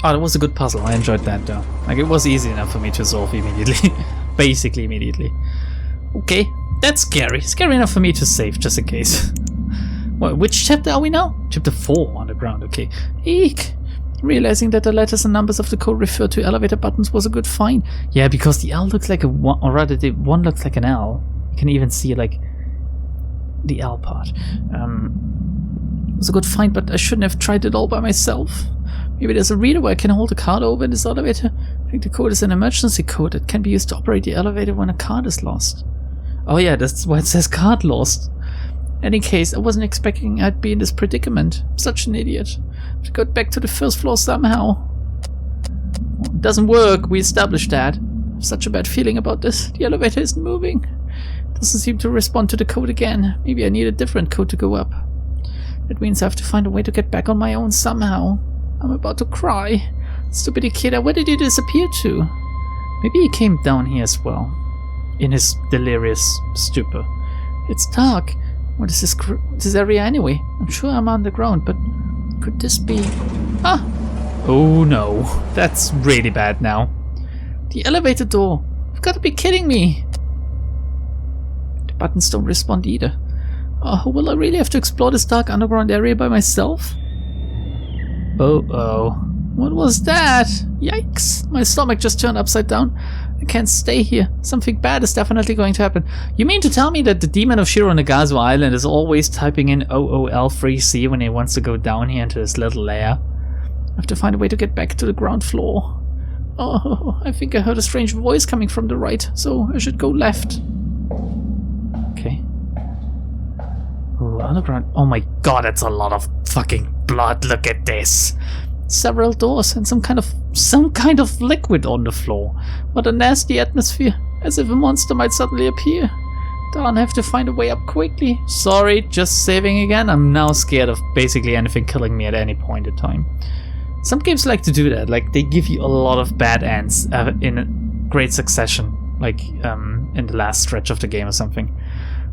Oh, that was a good puzzle. I enjoyed that though. Like, it was easy enough for me to solve immediately. Basically immediately. Okay, that's scary. Scary enough for me to save, just in case. Well, which chapter are we now? Chapter 4, underground, okay. Eek! Realizing that the letters and numbers of the code refer to elevator buttons was a good find. Yeah, because the L looks like a 1, or rather the 1 looks like an L. You can even see, like, the L part. It was a good find, but I shouldn't have tried it all by myself. Maybe there's a reader where I can hold a card over in this elevator. I think the code is an emergency code that can be used to operate the elevator when a card is lost. Oh yeah, that's why it says card lost. In any case, I wasn't expecting I'd be in this predicament. I'm such an idiot. I have to go back to the first floor somehow. It doesn't work, we established that. I have such a bad feeling about this. The elevator isn't moving. It doesn't seem to respond to the code again. Maybe I need a different code to go up. That means I have to find a way to get back on my own somehow. I'm about to cry. Stupid kid, where did he disappear to? Maybe he came down here as well. In his delirious stupor. It's dark. What is this area anyway? I'm sure I'm underground, but could this be... Ah! Oh no, that's really bad now. The elevator door. You've got to be kidding me. The buttons don't respond either. Oh, will I really have to explore this dark underground area by myself? Uh-oh. What was that? Yikes. My stomach just turned upside down. I can't stay here. Something bad is definitely going to happen. You mean to tell me that the demon of Shironagasu Island is always typing in OOL3C when he wants to go down here into his little lair? I have to find a way to get back to the ground floor. Oh, I think I heard a strange voice coming from the right, so I should go left. Okay. Oh, underground. Oh my god, that's a lot of fucking blood. Look at this. Several doors and some kind of liquid on the floor. What a nasty atmosphere. As if a monster might suddenly appear. Darn, I have to find a way up quickly. Sorry, just saving again. I'm now scared of basically anything killing me at any point in time. Some games like to do that. Like, they give you a lot of bad ends in great succession. Like, in the last stretch of the game or something.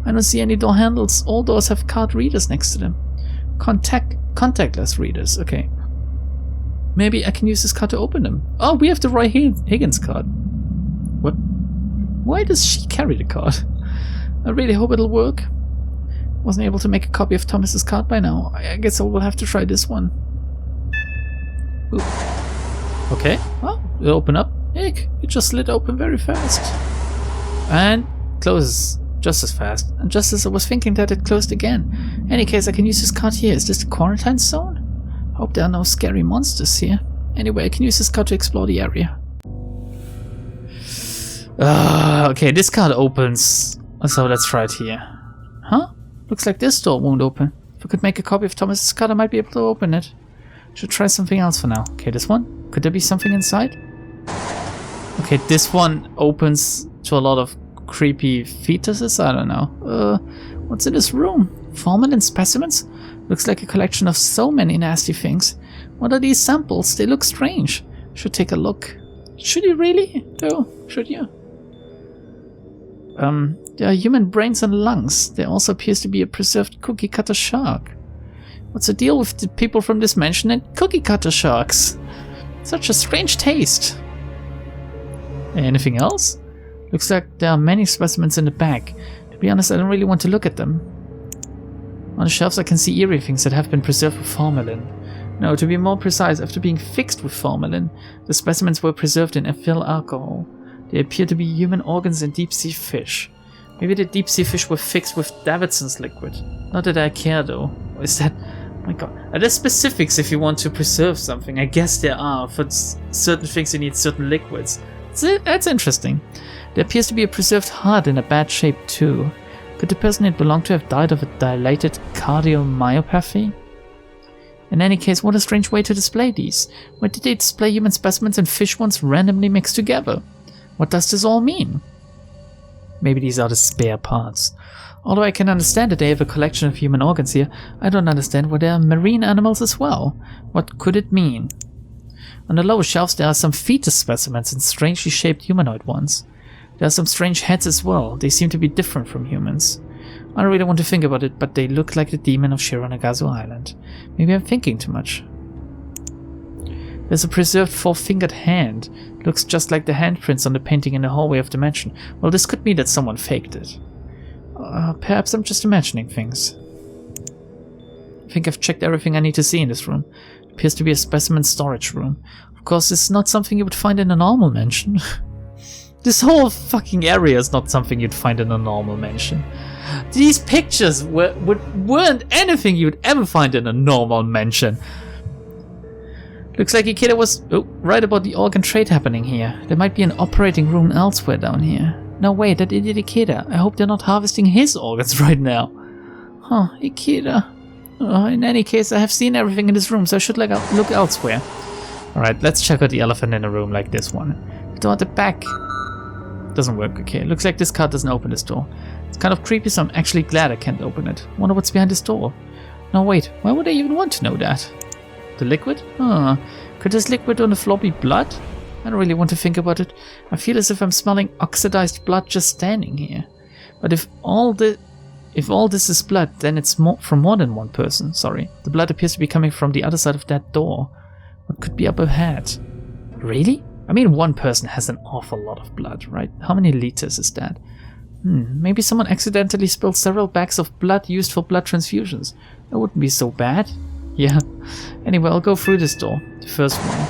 I don't see any door handles. All doors have card readers next to them. Contactless readers. Okay. Maybe I can use this card to open them. Oh, we have the Roy Higgins card. What? Why does she carry the card? I really hope it'll work. Wasn't able to make a copy of Thomas's card by now. I guess I will have to try this one. Ooh. Okay. Well, it opened up. Heck, it just slid open very fast. And closes just as fast. And just as I was thinking that, it closed again. In any case, I can use this card here. Is this the quarantine zone? Hope there are no scary monsters here. Anyway, I can use this card to explore the area. Okay, this card opens. So let's try it here. Huh? Looks like this door won't open. If I could make a copy of Thomas's card, I might be able to open it. Should try something else for now. Okay, this one. Could there be something inside? Okay, this one opens to a lot of creepy fetuses. I don't know. What's in this room? Formalin specimens? Looks like a collection of so many nasty things. What are these samples? They look strange. Should take a look. Should you really? Oh, should you? There are human brains and lungs. There also appears to be a preserved cookie cutter shark. What's the deal with the people from this mansion and cookie cutter sharks? Such a strange taste. Anything else? Looks like there are many specimens in the back. To be honest, I don't really want to look at them. On the shelves I can see eerie things that have been preserved with formalin. No, to be more precise, after being fixed with formalin, the specimens were preserved in ethyl alcohol. They appear to be human organs and deep-sea fish. Maybe the deep-sea fish were fixed with Davidson's liquid. Not that I care though. Or is that... Oh my god. Are there specifics if you want to preserve something? I guess there are. For certain things you need certain liquids. That's interesting. There appears to be a preserved heart in a bad shape too. Could the person it belonged to have died of a dilated cardiomyopathy? In any case, what a strange way to display these. Why did they display human specimens and fish ones randomly mixed together? What does this all mean? Maybe these are the spare parts. Although I can understand that they have a collection of human organs here, I don't understand why there are marine animals as well. What could it mean? On the lower shelves there are some fetus specimens and strangely shaped humanoid ones. There are some strange heads as well. They seem to be different from humans. I don't really want to think about it, but they look like the demon of Shironagasu Island. Maybe I'm thinking too much. There's a preserved 4-fingered hand. Looks just like the handprints on the painting in the hallway of the mansion. Well, this could mean that someone faked it. Perhaps I'm just imagining things. I think I've checked everything I need to see in this room. It appears to be a specimen storage room. Of course, it's not something you would find in a normal mansion. This whole fucking area is not something you'd find in a normal mansion. These pictures weren't anything you'd ever find in a normal mansion. Looks like Ikeda was right about the organ trade happening here. There might be an operating room elsewhere down here. No way, that idiot Ikeda. I hope they're not harvesting his organs right now. Huh, Ikeda. In any case, I have seen everything in this room, so I should look elsewhere. Alright, let's check out the elephant in the room like this one. The door at the back. Doesn't work, okay. Looks like this card doesn't open this door. It's kind of creepy, so I'm actually glad I can't open it. Wonder what's behind this door. No, wait. Why would I even want to know that? The liquid? Could this liquid on the floor be blood? I don't really want to think about it. I feel as if I'm smelling oxidized blood just standing here. But if all this is blood, then it's from more than one person. Sorry. The blood appears to be coming from the other side of that door. What could be up ahead? Really? I mean, one person has an awful lot of blood, right? How many liters is that? Maybe someone accidentally spilled several bags of blood used for blood transfusions. That wouldn't be so bad. Yeah. Anyway, I'll go through this door. The first one.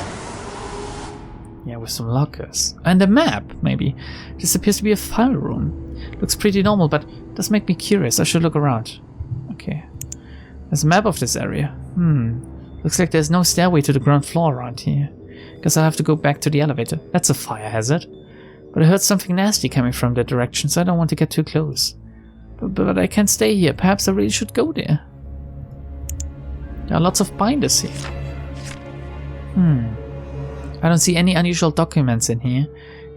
Yeah, with some lockers. And a map, maybe. This appears to be a file room. Looks pretty normal, but does make me curious. I should look around. Okay. There's a map of this area. Looks like there's no stairway to the ground floor around here. Guess I'll have to go back to the elevator. That's a fire hazard. But I heard something nasty coming from that direction, so I don't want to get too close. But I can't stay here. Perhaps I really should go there. There are lots of binders here. I don't see any unusual documents in here.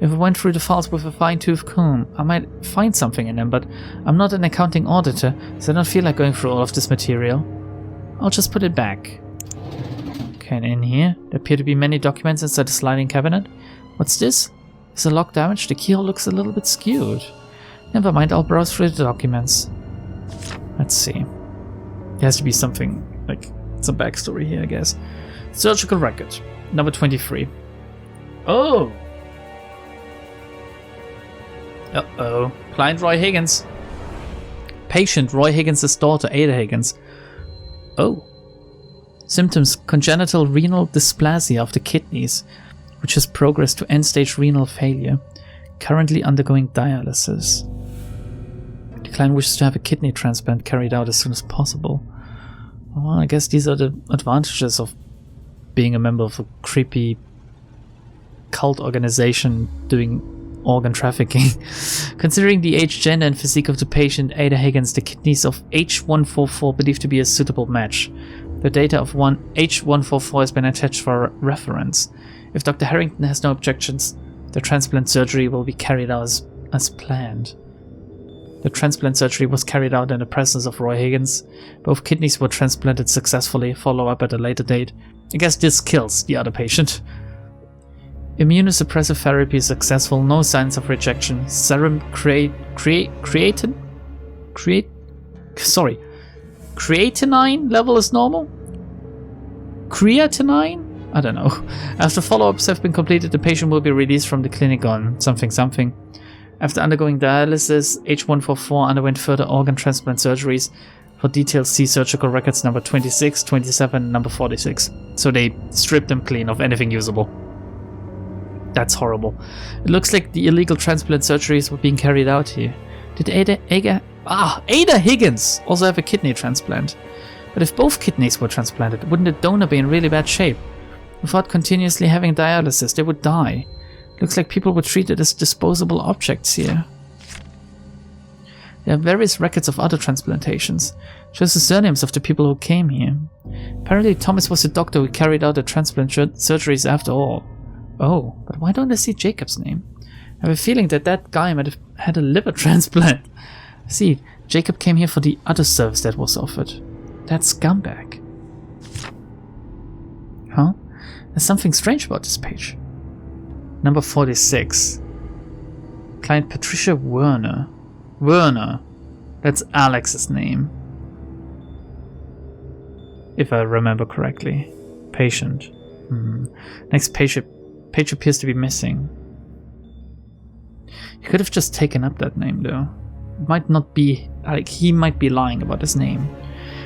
If I went through the files with a fine-tooth comb, I might find something in them, but I'm not an accounting auditor, so I don't feel like going through all of this material. I'll just put it back. Okay, and in here, there appear to be many documents inside the sliding cabinet. What's this? Is the lock damaged? The keyhole looks a little bit skewed. Never mind, I'll browse through the documents. Let's see. There has to be something, like some backstory here, I guess. Surgical record, number 23. Oh! Uh-oh. Client Roy Higgins. Patient Roy Higgins' daughter, Ada Higgins. Oh. Symptoms: congenital renal dysplasia of the kidneys, which has progressed to end-stage renal failure. Currently undergoing dialysis. The client wishes to have a kidney transplant carried out as soon as possible. Well, I guess these are the advantages of being a member of a creepy cult organization doing organ trafficking. Considering the age, gender and physique of the patient, Ada Higgins, the kidneys of H144 believed to be a suitable match. The data of H144 has been attached for reference. If Dr. Harrington has no objections, the transplant surgery will be carried out as planned. The transplant surgery was carried out in the presence of Roy Higgins. Both kidneys were transplanted successfully. Follow up at a later date. I guess this kills the other patient. Immunosuppressive therapy is successful. No signs of rejection. Serum creatinine level is normal? Creatinine? I don't know. After follow-ups have been completed, the patient will be released from the clinic on something. After undergoing dialysis, H144 underwent further organ transplant surgeries. For details, see surgical records number 26, 27, and number 46. So they stripped them clean of anything usable. That's horrible. It looks like the illegal transplant surgeries were being carried out here. Did Ada Higgins also have a kidney transplant? But if both kidneys were transplanted, wouldn't the donor be in really bad shape? Without continuously having dialysis, they would die. Looks like people were treated as disposable objects here. There are various records of other transplantations. Shows the surnames of the people who came here. Apparently Thomas was the doctor who carried out the transplant surgeries after all. Oh, but why don't I see Jacob's name? I have a feeling that guy might have had a liver transplant. See, Jacob came here for the other service that was offered. That scumbag. Huh? There's something strange about this page. Number 46. Client Patricia Werner. Werner. That's Alex's name. If I remember correctly. Patient. Next page appears to be missing. He could have just taken up that name, though. It might not be... like, he might be lying about his name.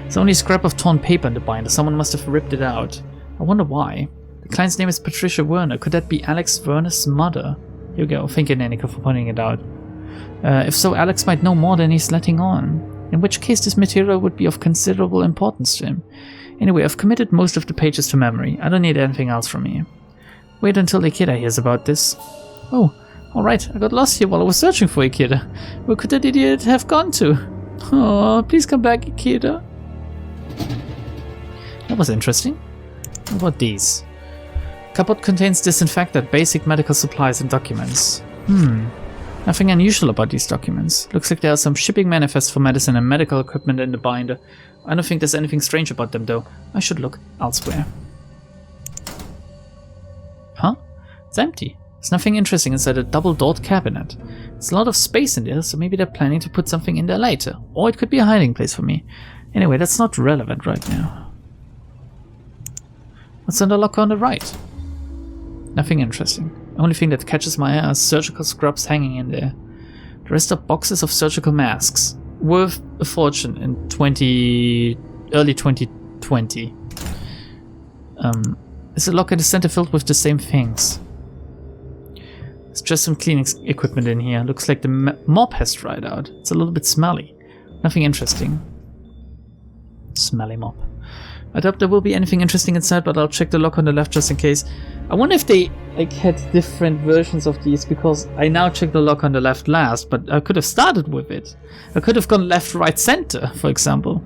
There's only a scrap of torn paper in the binder. Someone must have ripped it out. I wonder why. The client's name is Patricia Werner. Could that be Alex Werner's mother? Here we go. Thank you, Nanika, for pointing it out. If so, Alex might know more than he's letting on. In which case, this material would be of considerable importance to him. Anyway, I've committed most of the pages to memory. I don't need anything else from you. Wait until Ikeda hears about this. Oh, alright. I got lost here while I was searching for Ikeda. Where could that idiot have gone to? Oh, please come back, Ikeda. That was interesting. What about these? Cupboard contains disinfectant, basic medical supplies, and documents. Nothing unusual about these documents. Looks like there are some shipping manifests for medicine and medical equipment in the binder. I don't think there's anything strange about them, though. I should look elsewhere. Huh? It's empty. There's nothing interesting inside a double-doored cabinet. There's a lot of space in there, so maybe they're planning to put something in there later. Or it could be a hiding place for me. Anyway, that's not relevant right now. What's on the locker on the right? Nothing interesting. The only thing that catches my eye is surgical scrubs hanging in there. The rest are boxes of surgical masks, worth a fortune in early 2020. There's a locker in the center filled with the same things. There's just some cleaning equipment in here. Looks like the mop has dried out. It's a little bit smelly. Nothing interesting. Smelly mop. I doubt there will be anything interesting inside, but I'll check the locker on the left just in case. I wonder if they had different versions of these, because I now checked the locker on the left last, but I could have started with it. I could have gone left, right, center, for example.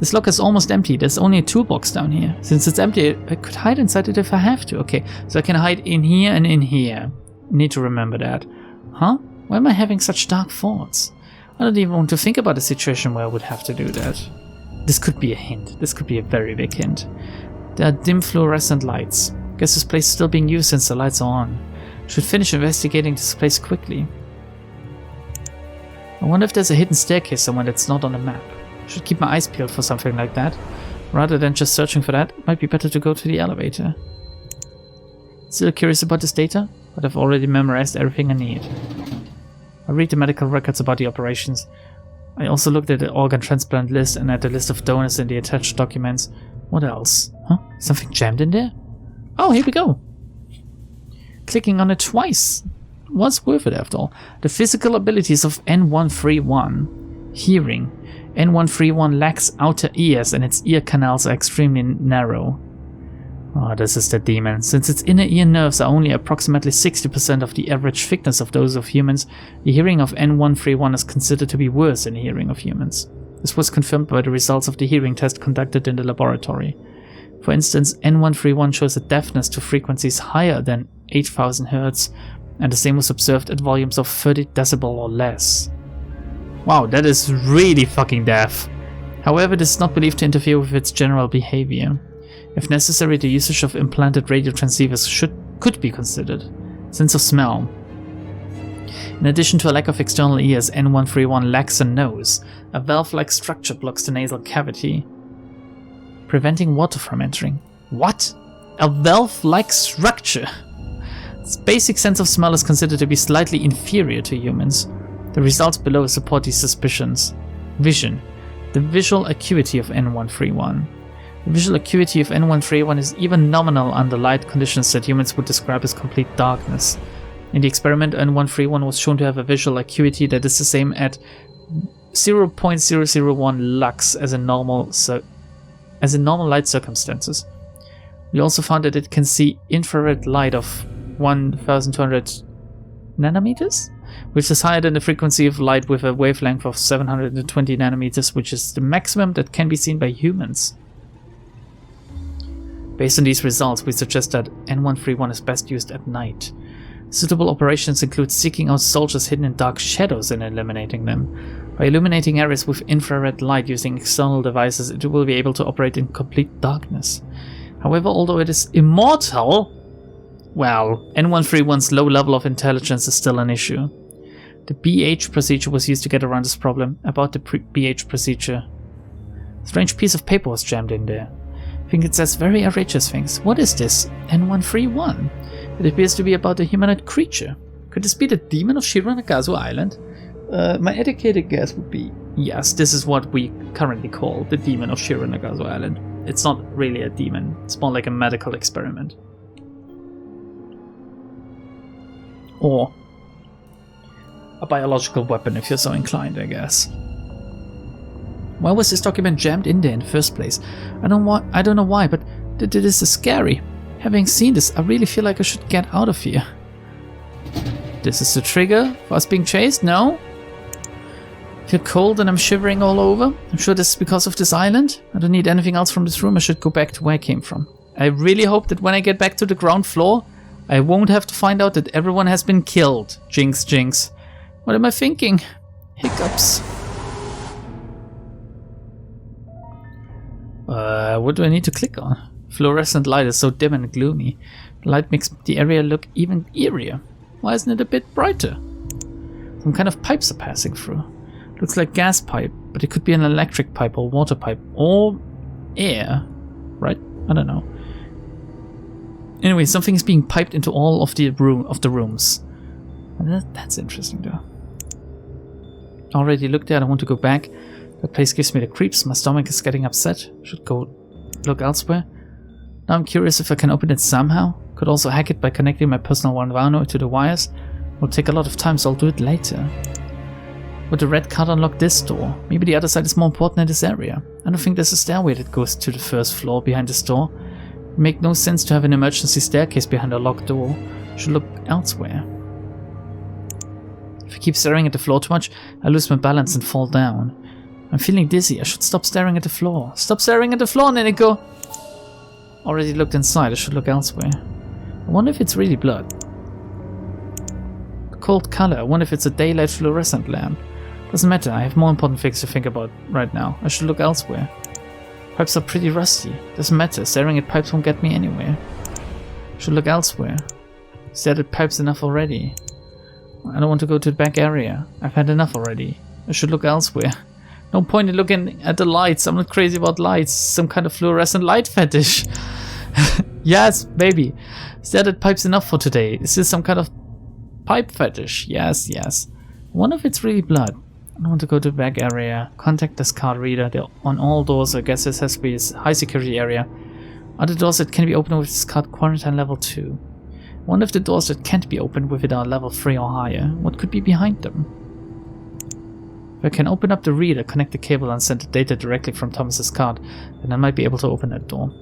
This locker is almost empty. There's only a toolbox down here. Since it's empty, I could hide inside it if I have to. Okay, so I can hide in here and in here. Need to remember that. Huh? Why am I having such dark thoughts? I don't even want to think about a situation where I would have to do that. This could be a hint. This could be a very big hint. There are dim fluorescent lights. Guess this place is still being used since the lights are on. Should finish investigating this place quickly. I wonder if there's a hidden staircase somewhere that's not on the map. Should keep my eyes peeled for something like that. Rather than just searching for that, it might be better to go to the elevator. Still curious about this data, but I've already memorized everything I need. I read the medical records about the operations. I also looked at the organ transplant list and at the list of donors in the attached documents. What else? Huh? Something jammed in there? Oh, here we go. Clicking on it twice was worth it after all. The physical abilities of N131. Hearing. N131 lacks outer ears and its ear canals are extremely narrow. Oh, this is the demon. Since its inner ear nerves are only approximately 60% of the average thickness of those of humans, the hearing of N131 is considered to be worse than the hearing of humans. This was confirmed by the results of the hearing test conducted in the laboratory. For instance, N131 shows a deafness to frequencies higher than 8000 Hz, and the same was observed at volumes of 30 decibel or less. Wow, that is really fucking deaf. However, this is not believed to interfere with its general behavior. If necessary, the usage of implanted radio transceivers could be considered. Sense of smell. In addition to a lack of external ears, N131 lacks a nose. A valve-like structure blocks the nasal cavity, preventing water from entering. What? A valve-like structure? Its basic sense of smell is considered to be slightly inferior to humans. The results below support these suspicions. Vision. The visual acuity of N131. The visual acuity of N131 is even nominal under light conditions that humans would describe as complete darkness. In the experiment, N131 was shown to have a visual acuity that is the same at 0.001 lux as in normal light circumstances. We also found that it can see infrared light of 1200 nanometers, which is higher than the frequency of light with a wavelength of 720 nanometers, which is the maximum that can be seen by humans. Based on these results, we suggest that N131 is best used at night. Suitable operations include seeking out soldiers hidden in dark shadows and eliminating them. By illuminating areas with infrared light using external devices, it will be able to operate in complete darkness. However, although it is immortal, well, N131's low level of intelligence is still an issue. The BH procedure was used to get around this problem. About the BH procedure. A strange piece of paper was jammed in there. I think it says very outrageous things. What is this? N131. It appears to be about a humanoid creature. Could this be the demon of Shironagasu Island? My educated guess would be yes, this is what we currently call the demon of Shironagasu Island. It's not really a demon, it's more like a medical experiment. Or a biological weapon if you're so inclined, I guess. Why was this document jammed in there in the first place? I don't know why, but this is scary. Having seen this, I really feel like I should get out of here. This is the trigger for us being chased? No? I feel cold and I'm shivering all over. I'm sure this is because of this island. I don't need anything else from this room. I should go back to where I came from. I really hope that when I get back to the ground floor, I won't have to find out that everyone has been killed. Jinx, jinx. What am I thinking? Hiccups. What do I need to click on? Fluorescent light is so dim and gloomy. The light makes the area look even eerier. Why isn't it a bit brighter? Some kind of pipes are passing through. Looks like gas pipe, but it could be an electric pipe or water pipe or air, right? I don't know. Anyway, something is being piped into all of the rooms. That's interesting though. Already looked at, I want to go back. That place gives me the creeps. My stomach is getting upset. Should go look elsewhere. Now I'm curious if I can open it somehow. Could also hack it by connecting my personal Wano to the wires. Will take a lot of time, so I'll do it later. Would the red card unlock this door? Maybe the other side is more important in this area. I don't think there's a stairway that goes to the first floor behind this door. It would make no sense to have an emergency staircase behind a locked door. Should look elsewhere. If I keep staring at the floor too much, I lose my balance and fall down. I'm feeling dizzy. I should stop staring at the floor. Stop staring at the floor, Neneko! Already looked inside. I should look elsewhere. I wonder if it's really blood. Cold color. I wonder if it's a daylight fluorescent lamp. Doesn't matter. I have more important things to think about right now. I should look elsewhere. Pipes are pretty rusty. Doesn't matter. Staring at pipes won't get me anywhere. I should look elsewhere. Stared at pipes enough already. I don't want to go to the back area. I've had enough already. I should look elsewhere. No point in looking at the lights. I'm not crazy about lights. Some kind of fluorescent light fetish. Yes, baby. Stared at pipes enough for today. Is this some kind of pipe fetish? Yes, yes. I wonder if it's really blood. I don't want to go to the back area. Contact this card reader. They're on all doors. I guess this has to be a high security area. Are the doors that can be opened with this card quarantine level 2? I wonder if the doors that can't be opened with it are level 3 or higher. What could be behind them? If I can open up the reader, connect the cable and send the data directly from Thomas's card, then I might be able to open that door.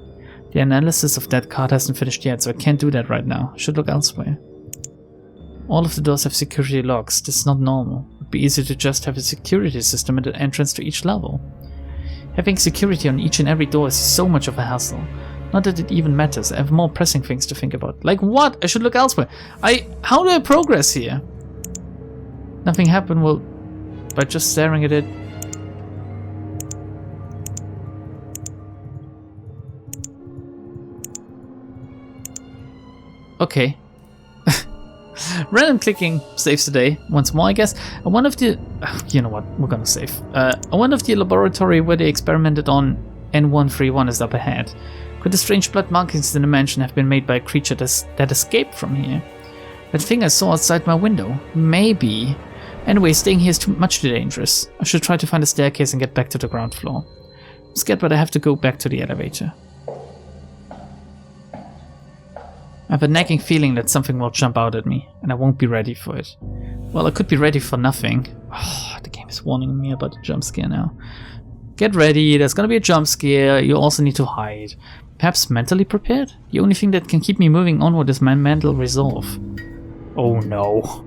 The analysis of that card hasn't finished yet, so I can't do that right now. I should look elsewhere. All of the doors have security locks. This is not normal. It would be easier to just have a security system at the entrance to each level. Having security on each and every door is so much of a hassle. Not that it even matters. I have more pressing things to think about. Like what? I should look elsewhere. How do I progress here? Nothing happened, well, by just staring at it. Okay. Random clicking saves the day once more, I guess. I wonder if the... you know what, we're gonna save. I wonder if the laboratory where they experimented on N131 is up ahead. Could the strange blood markings in the mansion have been made by a creature that escaped from here? That thing I saw outside my window? Maybe. Anyway, staying here is too much too dangerous. I should try to find a staircase and get back to the ground floor. I'm scared, but I have to go back to the elevator. I have a nagging feeling that something will jump out at me, and I won't be ready for it. Well, I could be ready for nothing. Oh, the game is warning me about the jump scare now. Get ready, there's gonna be a jump scare, you also need to hide. Perhaps mentally prepared? The only thing that can keep me moving onward is my mental resolve. Oh no.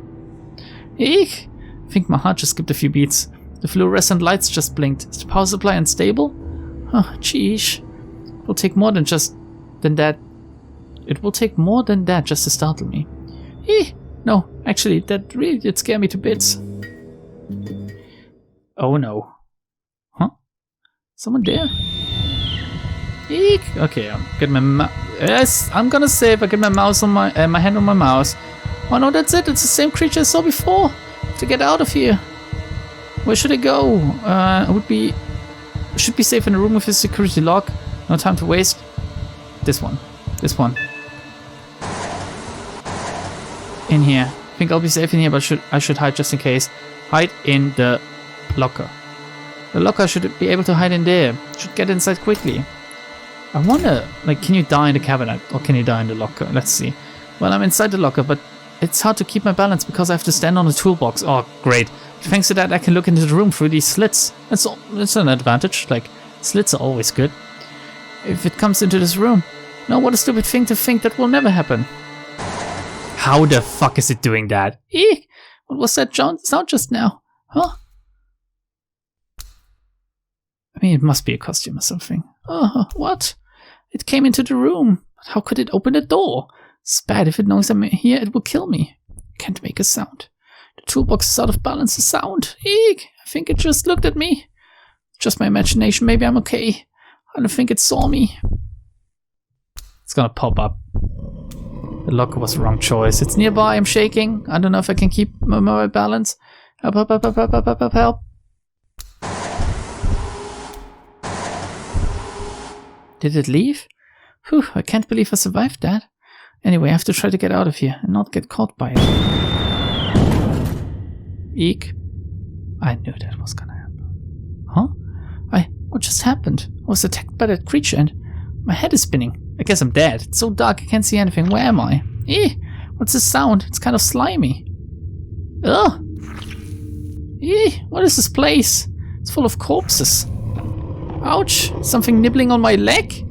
Eek! I think my heart just skipped a few beats. The fluorescent lights just blinked. Is the power supply unstable? Oh, jeez. It will take more than that. It will take more than that just to startle me. No, actually, that really did scare me to bits. Oh no. Huh? Someone there? Eek! Okay, I'll get my yes, I'm gonna save. I get my mouse on my hand on my mouse. Oh no, that's it. It's the same creature I saw before. To get out of here. Where should I go? I should be safe in a room with a security lock. No time to waste. This one. This one. In here. I think I'll be safe in here, but I should hide just in case. Hide in the locker. The locker should be able to hide in there. Should get inside quickly. I wonder, like, can you die in the cabinet? Or can you die in the locker? Let's see. Well, I'm inside the locker, but it's hard to keep my balance because I have to stand on the toolbox. Oh, great. Thanks to that, I can look into the room through these slits. That's an advantage. Like, slits are always good. If it comes into this room. No, what a stupid thing to think that will never happen. How the fuck is it doing that? Eek! What was that sound just now? Huh? I mean, it must be a costume or something. Oh, what? It came into the room. But how could it open the door? It's bad. If it knows I'm here, it will kill me. Can't make a sound. The toolbox is out of balance. The sound. Eek! I think it just looked at me. Just my imagination. Maybe I'm okay. I don't think it saw me. It's gonna pop up. The locker was the wrong choice. It's nearby. I'm shaking. I don't know if I can keep my balance. Help, help, help, help, help, help, help, help. Did it leave? Whew, I can't believe I survived that. Anyway, I have to try to get out of here and not get caught by it. Eek. I knew that was gonna happen. Huh? What just happened? I was attacked by that creature and my head is spinning. I guess I'm dead. It's so dark I can't see anything. Where am I? What's this sound? It's kind of slimy. Ugh! What is this place? It's full of corpses. Ouch! Something nibbling on my leg?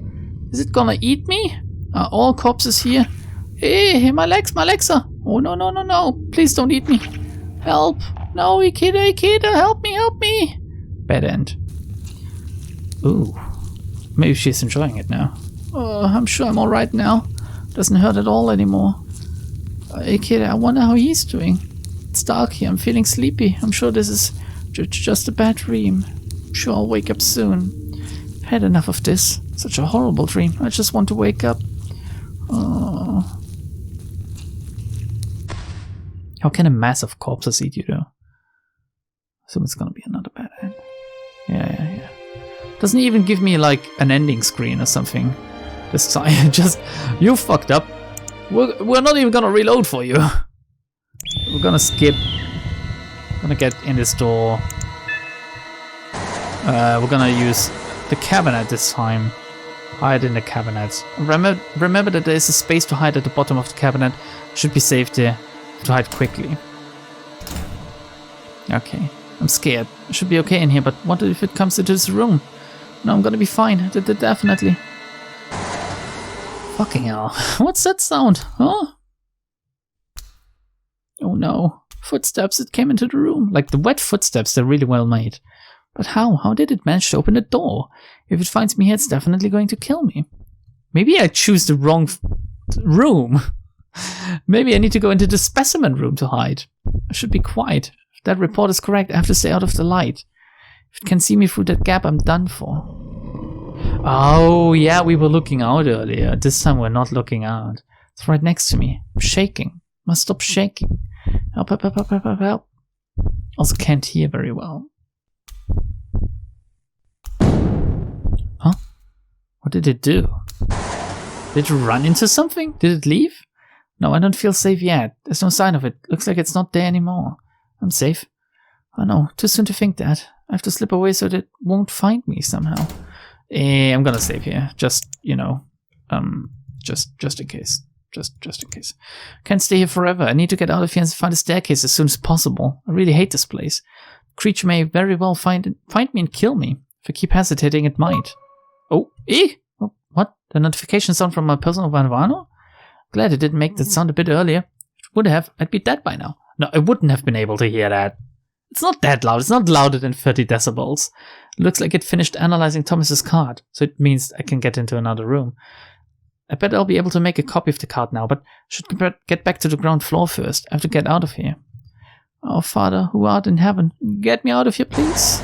Is it gonna eat me? Are all corpses here? My legs are... Oh, no. Please don't eat me. Help! No, Ikeda, help me! Bad end. Ooh. Maybe she's enjoying it now. I'm sure I'm alright now. Doesn't hurt at all anymore. Ikeda, I wonder how he's doing. It's dark here. I'm feeling sleepy. I'm sure this is just a bad dream. I'm sure I'll wake up soon. I've had enough of this. Such a horrible dream. I just want to wake up. Oh. How can a mass of corpses eat you, though? I assume it's gonna be another bad end. Yeah. Doesn't even give me, like, an ending screen or something. This time, just... You fucked up. We're not even gonna reload for you. We're gonna skip. We're gonna get in this door. We're gonna use the cabinet this time. Hide in the cabinet. Remember that there is a space to hide at the bottom of the cabinet. Should be safe there to hide quickly. Okay. I'm scared. I should be okay in here, but what if it comes into this room? No, I'm gonna be fine. Definitely. Fucking hell. What's that sound? Huh? Oh no. Footsteps. It came into the room. Like the wet footsteps, they're really well made. But how? How did it manage to open the door? If it finds me here, it's definitely going to kill me. Maybe I choose the wrong room. Maybe I need to go into the specimen room to hide. I should be quiet. If that report is correct, I have to stay out of the light. If it can see me through that gap, I'm done for. Oh, yeah, we were looking out earlier. This time we're not looking out. It's right next to me. I'm shaking. Must stop shaking. Help, help, help, help, help, help, help. Also can't hear very well. Huh? What did it do? Did it run into something? Did it leave? No, I don't feel safe yet. There's no sign of it. Looks like it's not there anymore. I'm safe. Oh no, too soon to think that. I have to slip away so that it won't find me somehow. I'm gonna save here. Just, you know, just in case. Just in case. Can't stay here forever. I need to get out of here and find a staircase as soon as possible. I really hate this place. The creature may very well find me and kill me. If I keep hesitating, it might. Oh, oh, what? The notification sound from my personal Vanvano? Glad it didn't make that sound a bit earlier. If it would have, I'd be dead by now. No, I wouldn't have been able to hear that. It's not that loud. It's not louder than 30 decibels. It looks like it finished analyzing Thomas's card, so it means I can get into another room. I bet I'll be able to make a copy of the card now, but I should get back to the ground floor first. I have to get out of here. Oh, Father, who art in heaven, get me out of here, please.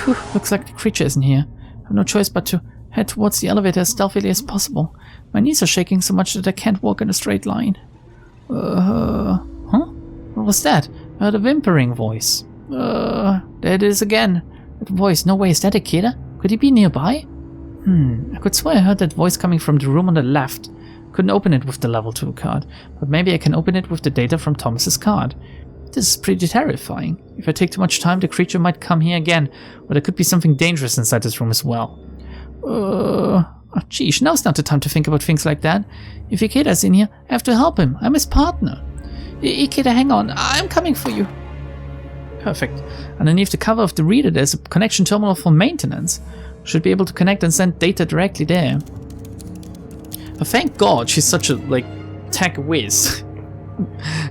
Whew, looks like the creature isn't here. I have no choice but to head towards the elevator as stealthily as possible. My knees are shaking so much that I can't walk in a straight line. Huh? What was that? I heard a whimpering voice. There it is again. That voice, no way, is that Ikeda? Could he be nearby? I could swear I heard that voice coming from the room on the left. Couldn't open it with the level 2 card, but maybe I can open it with the data from Thomas's card. This is pretty terrifying. If I take too much time, the creature might come here again, or there could be something dangerous inside this room as well. Oh, geez, now's not the time to think about things like that. If Ikeda's in here, I have to help him. I'm his partner. Ikeda, hang on. I'm coming for you. Perfect. Underneath the cover of the reader, there's a connection terminal for maintenance. Should be able to connect and send data directly there. Thank God she's such a, tech whiz.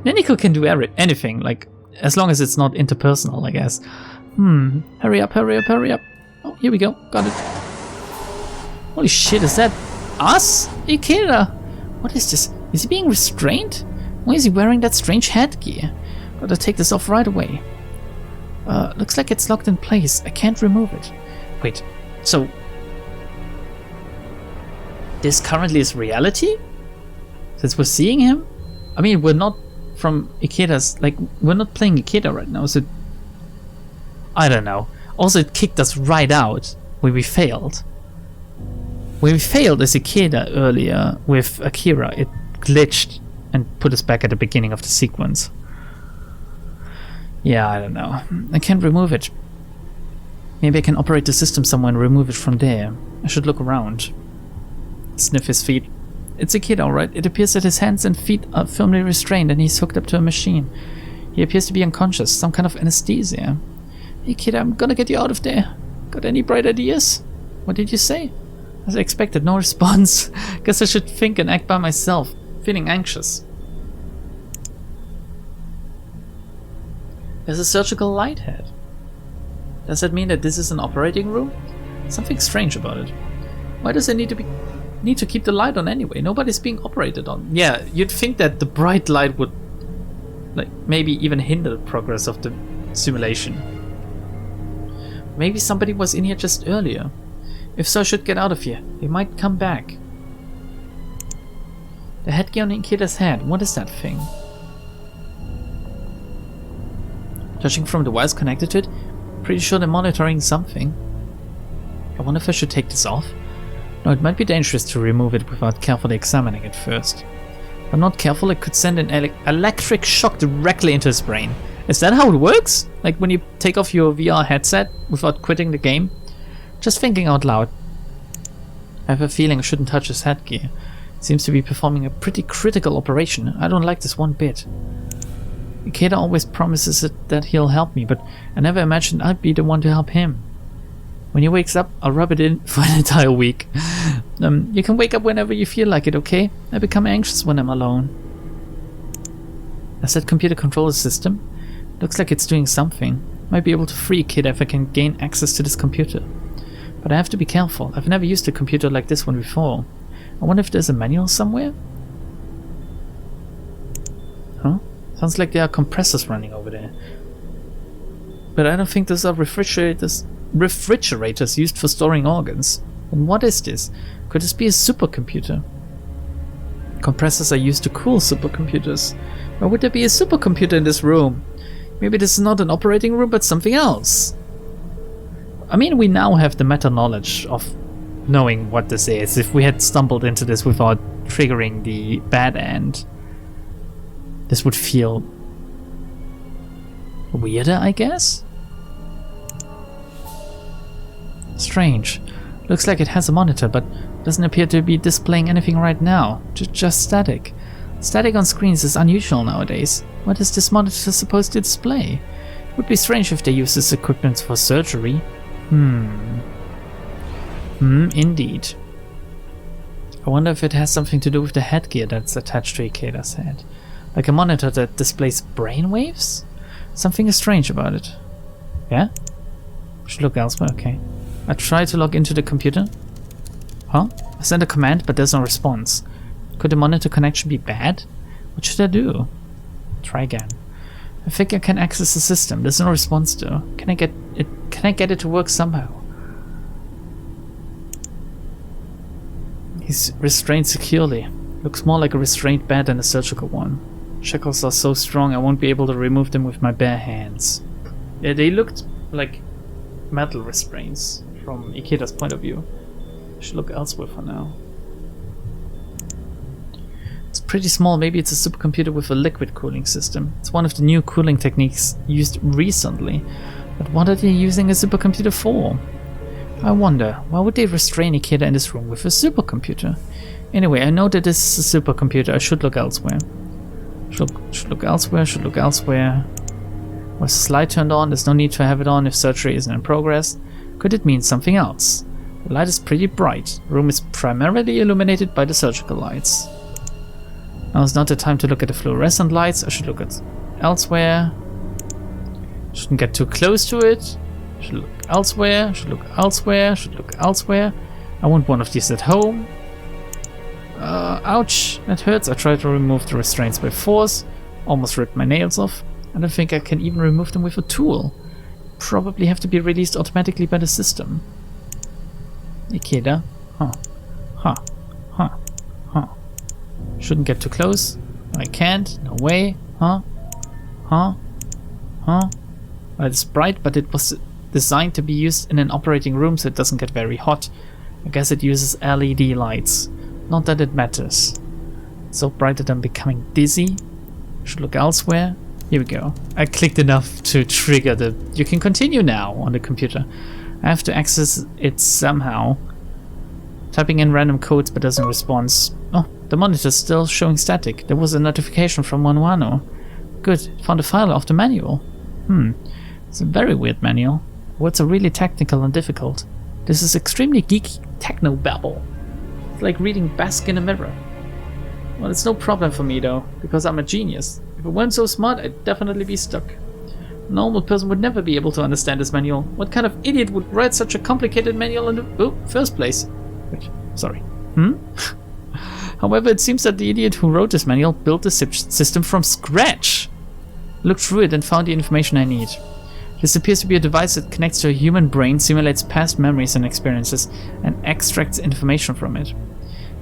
Neniko can do anything, as long as it's not interpersonal, I guess. Hurry up, hurry up, hurry up. Oh, here we go. Got it. Holy shit, is that us? Ikeda! What is this? Is he being restrained? Why is he wearing that strange headgear? Gotta take this off right away. Looks like it's locked in place. I can't remove it. Wait, so... this currently is reality? Since we're seeing him? I mean, we're not from Ikeda's... we're not playing Ikeda right now, so... I don't know. Also, it kicked us right out when we failed. When we failed as Ikeda earlier with Akira, it glitched and put us back at the beginning of the sequence. Yeah, I don't know. I can't remove it. Maybe I can operate the system somewhere and remove it from there. I should look around. Sniff his feet. It's Ikeda, alright. It appears that his hands and feet are firmly restrained and he's hooked up to a machine. He appears to be unconscious, some kind of anesthesia. Hey Ikeda, I'm gonna get you out of there. Got any bright ideas? What did you say? As I expected, no response. Guess I should think and act by myself. Feeling anxious. There's a surgical light head. Does that mean that this is an operating room? Something strange about it. Why does it need to keep the light on anyway? Nobody's being operated on. Yeah, you'd think that the bright light would maybe even hinder the progress of the simulation. Maybe somebody was in here just earlier. If so, I should get out of here. They might come back. The headgear on Ikeda's head. What is that thing? Judging from the wires connected to it, pretty sure they're monitoring something. I wonder if I should take this off. No, it might be dangerous to remove it without carefully examining it first. If I'm not careful, it could send an electric shock directly into his brain. Is that how it works? Like when you take off your VR headset without quitting the game? Just thinking out loud. I have a feeling I shouldn't touch his headgear. It seems to be performing a pretty critical operation. I don't like this one bit. Ikeda always promises that he'll help me, but I never imagined I'd be the one to help him. When he wakes up, I'll rub it in for an entire week. You can wake up whenever you feel like it, okay? I become anxious when I'm alone. Does that computer control the system? Looks like it's doing something. Might be able to free Ikeda if I can gain access to this computer. But I have to be careful. I've never used a computer like this one before. I wonder if there's a manual somewhere? Huh? Sounds like there are compressors running over there. But I don't think those are refrigerators used for storing organs. And what is this? Could this be a supercomputer? Compressors are used to cool supercomputers. Why would there be a supercomputer in this room? Maybe this is not an operating room, but something else. I mean, we now have the meta knowledge of knowing what this is. If we had stumbled into this without triggering the bad end, this would feel weirder, I guess? Strange. Looks like it has a monitor, but doesn't appear to be displaying anything right now. Just static. Static on screens is unusual nowadays. What is this monitor supposed to display? It would be strange if they use this equipment for surgery. Indeed. I wonder if it has something to do with the headgear that's attached to Ikeda's head. Like a monitor that displays brainwaves? Something is strange about it. Yeah? Should look elsewhere, okay. I try to log into the computer. Huh? I sent a command, but there's no response. Could the monitor connection be bad? What should I do? Try again. I think I can access the system. There's no response though. Can I get it to work somehow? He's restrained securely. Looks more like a restraint bed than a surgical one. Shackles are so strong I won't be able to remove them with my bare hands. Yeah, they looked like metal restraints from Ikeda's point of view. Should look elsewhere for now. It's pretty small. Maybe it's a supercomputer with a liquid cooling system. It's one of the new cooling techniques used recently. But what are they using a supercomputer for? I wonder, why would they restrain Ikeda in this room with a supercomputer? Anyway, I know that this is a supercomputer. I should look elsewhere. Should look elsewhere. Was the slide turned on? There's no need to have it on if surgery isn't in progress. Could it mean something else? The light is pretty bright. The room is primarily illuminated by the surgical lights. Now is not the time to look at the fluorescent lights. I should look at elsewhere. Shouldn't get too close to it. Should look elsewhere. Should look elsewhere. Should look elsewhere. I want one of these at home. Ouch, that hurts. I tried to remove the restraints by force. Almost ripped my nails off. I don't think I can even remove them with a tool. Probably have to be released automatically by the system. Ikeda. Shouldn't get too close. I can't. No way. It's bright, but it was designed to be used in an operating room so it doesn't get very hot. I guess it uses LED lights. Not that it matters. It's so bright that I'm becoming dizzy. Should look elsewhere. Here we go. I clicked enough to trigger the "you can continue now" on the computer. I have to access it somehow. Typing in random codes but doesn't respond. Oh, the monitor's still showing static. There was a notification from Wano. Good, found a file of the manual. It's a very weird manual. Words are really technical and difficult. This is extremely geeky techno-babble. It's like reading Basque in a mirror. Well, it's no problem for me though, because I'm a genius. If I weren't so smart, I'd definitely be stuck. A normal person would never be able to understand this manual. What kind of idiot would write such a complicated manual in the first place? Wait, sorry. However, it seems that the idiot who wrote this manual built the system from scratch. Looked through it and found the information I need. This appears to be a device that connects to a human brain, simulates past memories and experiences, and extracts information from it.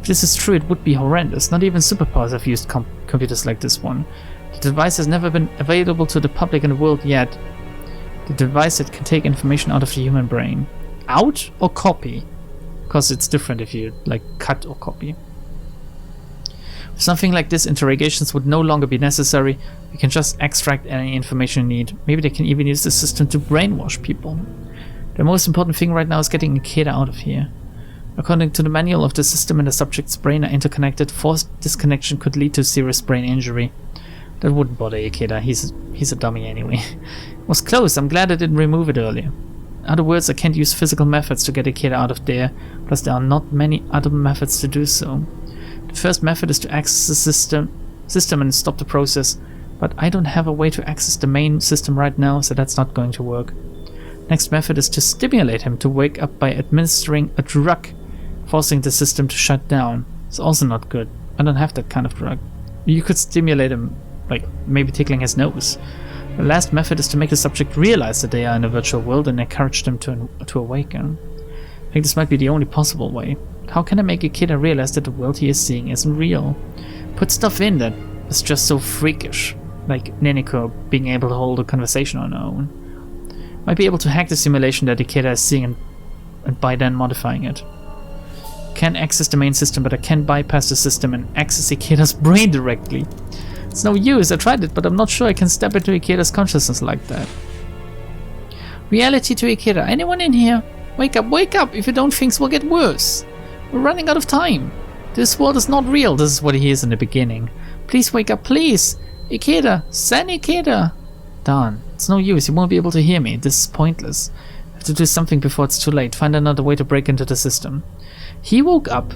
If this is true, it would be horrendous. Not even superpowers have used computers like this one. The device has never been available to the public in the world yet. The device that can take information out of the human brain. Out or copy? Because it's different if you like cut or copy. With something like this, interrogations would no longer be necessary. We can just extract any information you need. Maybe they can even use the system to brainwash people. The most important thing right now is getting Ikeda out of here. According to the manual of the system and the subject's brain are interconnected, forced disconnection could lead to serious brain injury. That wouldn't bother Ikeda, he's a dummy anyway. It was close, I'm glad I didn't remove it earlier. In other words, I can't use physical methods to get Ikeda out of there, plus there are not many other methods to do so. The first method is to access the system and stop the process, but I don't have a way to access the main system right now, so that's not going to work. Next method is to stimulate him to wake up by administering a drug, forcing the system to shut down. It's also not good. I don't have that kind of drug. You could stimulate him, like maybe tickling his nose. The last method is to make the subject realize that they are in a virtual world and encourage them to awaken. I think this might be the only possible way. How can I make Ikeda realize that the world he is seeing isn't real? Put stuff in that is just so freakish, like Neneko being able to hold a conversation on her own. Might be able to hack the simulation that Ikeda is seeing and by then modifying it. Can access the main system, but I can bypass the system and access Ikeda's brain directly. It's no use, I tried it, but I'm not sure I can step into Ikeda's consciousness like that. Reality to Ikeda. Anyone in here? Wake up, if you don't things will get worse. We're running out of time. This world is not real, this is what he hears in the beginning. Please wake up, please. Ikeda, send Ikeda. Darn, it's no use, you won't be able to hear me, this is pointless. I have to do something before it's too late, find another way to break into the system. He woke up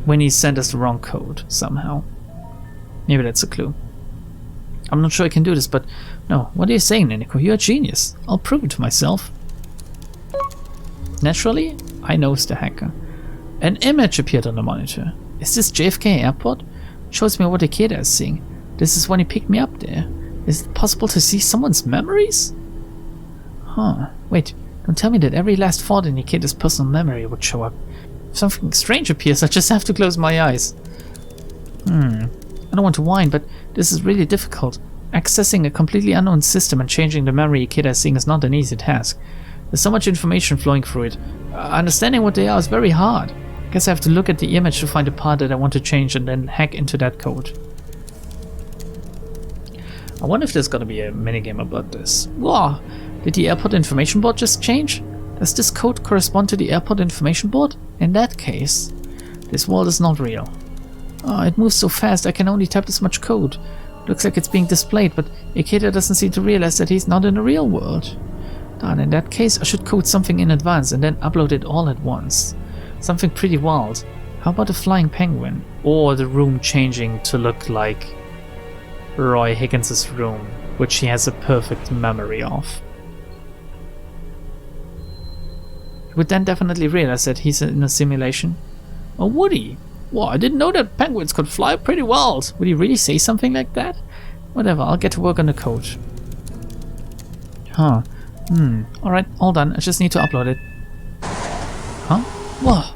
when he sent us the wrong code, somehow. Maybe that's a clue. I'm not sure I can do this, but no, what are you saying, Neneko? You're a genius. I'll prove it to myself. Naturally, I know it's the hacker. An image appeared on the monitor. Is this JFK Airport? Shows me what Ikeda is seeing. This is when he picked me up there. Is it possible to see someone's memories? Huh. Wait, don't tell me that every last thought in Ikeda's personal memory would show up. If something strange appears, I just have to close my eyes. I don't want to whine, but this is really difficult. Accessing a completely unknown system and changing the memory Ikeda is seeing is not an easy task. There's so much information flowing through it. Understanding what they are is very hard. Guess I have to look at the image to find a part that I want to change and then hack into that code. I wonder if there's gonna be a minigame about this. Whoa! Did the airport information board just change? Does this code correspond to the airport information board? In that case, this world is not real. Oh, it moves so fast I can only type this much code. Looks like it's being displayed, but Ikeda doesn't seem to realize that he's not in the real world. Darn, in that case I should code something in advance and then upload it all at once. Something pretty wild. How about a flying penguin? Or the room changing to look like Roy Higgins' room, which he has a perfect memory of. He would then definitely realize that he's in a simulation. Or would he? Well, I didn't know that penguins could fly pretty wild. Would he really say something like that? Whatever, I'll get to work on the code. Huh. Alright, all done. I just need to upload it. Huh? Whoa.